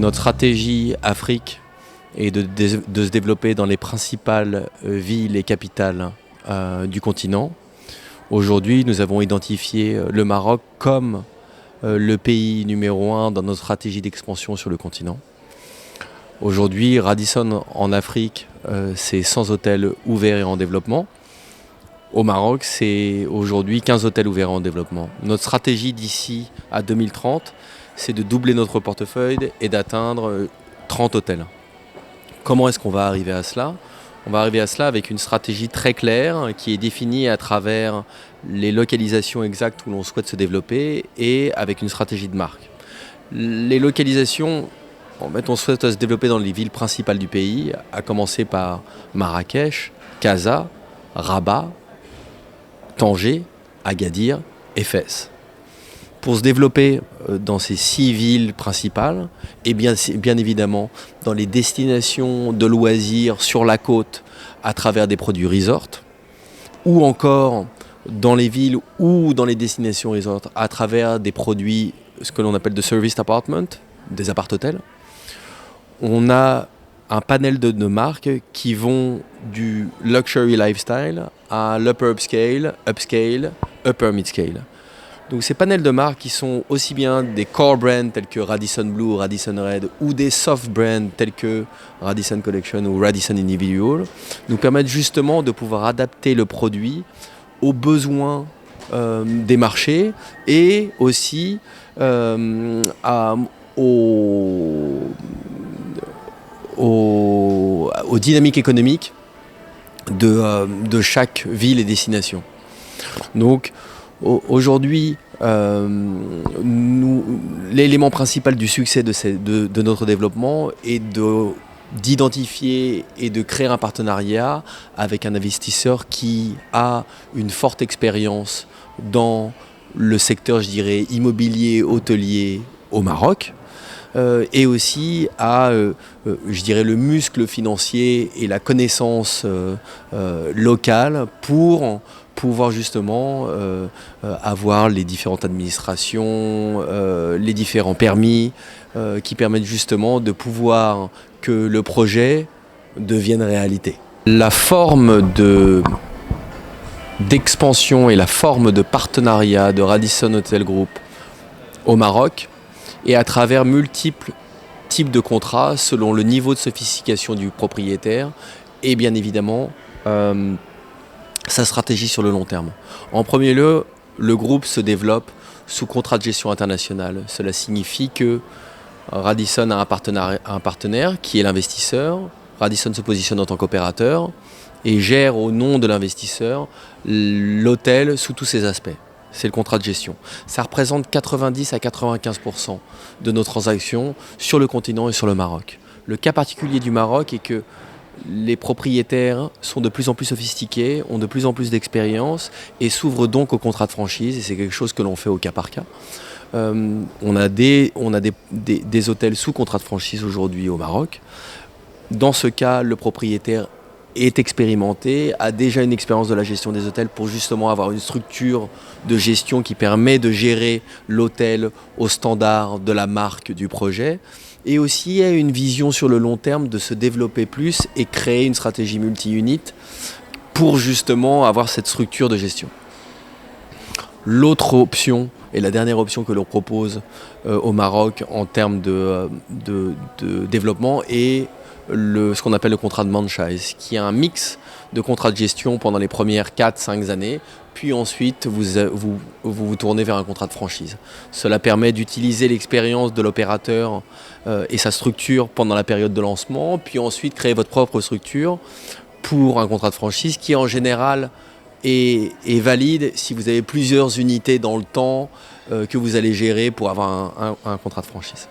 Notre stratégie Afrique est de se développer dans les principales villes et capitales du continent. Aujourd'hui, nous avons identifié le Maroc comme le pays numéro 1 dans notre stratégie d'expansion sur le continent. Aujourd'hui, Radisson en Afrique, c'est 100 hôtels ouverts et en développement. Au Maroc, c'est aujourd'hui 15 hôtels ouverts et en développement. Notre stratégie d'ici à 2030, c'est de doubler notre portefeuille et d'atteindre 30 hôtels. Comment est-ce qu'on va arriver à cela ? On va arriver à cela avec une stratégie très claire qui est définie à travers les localisations exactes où l'on souhaite se développer et avec une stratégie de marque. Les localisations, en fait, on souhaite se développer dans les villes principales du pays, à commencer par Marrakech, Casa, Rabat, Tanger, Agadir et Fès. Pour se développer dans ces 6 villes principales, et bien évidemment dans les destinations de loisirs sur la côte à travers des produits resort, ou encore dans les villes ou dans les destinations resort à travers des produits, ce que l'on appelle de service apartment, des appart-hôtels. On a un panel de marques qui vont du luxury lifestyle à l'upper upscale, upper mid-scale. Donc ces panels de marques qui sont aussi bien des core brands tels que Radisson Blu, Radisson Red ou des soft brands tels que Radisson Collection ou Radisson Individual nous permettent justement de pouvoir adapter le produit aux besoins des marchés et aussi aux dynamiques économiques de chaque ville et destination. Donc aujourd'hui, l'élément principal du succès de notre développement est d'identifier et de créer un partenariat avec un investisseur qui a une forte expérience dans le secteur, je dirais, immobilier, hôtelier au Maroc. Et aussi à, je dirais, le muscle financier et la connaissance locale pour pouvoir justement avoir les différentes administrations, les différents permis qui permettent justement de pouvoir que le projet devienne réalité. La forme d'expansion et la forme de partenariat de Radisson Hotel Group au Maroc et à travers multiples types de contrats selon le niveau de sophistication du propriétaire et bien évidemment sa stratégie sur le long terme. En premier lieu, le groupe se développe sous contrat de gestion internationale. Cela signifie que Radisson a un partenaire qui est l'investisseur. Radisson se positionne en tant qu'opérateur et gère au nom de l'investisseur l'hôtel sous tous ses aspects. C'est le contrat de gestion. Ça représente 90 à 95% de nos transactions sur le continent et sur le Maroc. Le cas particulier du Maroc est que les propriétaires sont de plus en plus sophistiqués, ont de plus en plus d'expérience et s'ouvrent donc au contrat de franchise et c'est quelque chose que l'on fait au cas par cas. On a des hôtels sous contrat de franchise aujourd'hui au Maroc. Dans ce cas, le propriétaire est expérimenté, a déjà une expérience de la gestion des hôtels pour justement avoir une structure de gestion qui permet de gérer l'hôtel au standard de la marque du projet et aussi a une vision sur le long terme de se développer plus et créer une stratégie multi-unit pour justement avoir cette structure de gestion. L'autre option et la dernière option que l'on propose au Maroc en termes de développement est ce qu'on appelle le contrat de franchise, qui est un mix de contrats de gestion pendant les premières 4-5 années, puis ensuite vous tournez vers un contrat de franchise. Cela permet d'utiliser l'expérience de l'opérateur et sa structure pendant la période de lancement, puis ensuite créer votre propre structure pour un contrat de franchise qui en général est valide si vous avez plusieurs unités dans le temps que vous allez gérer pour avoir un contrat de franchise.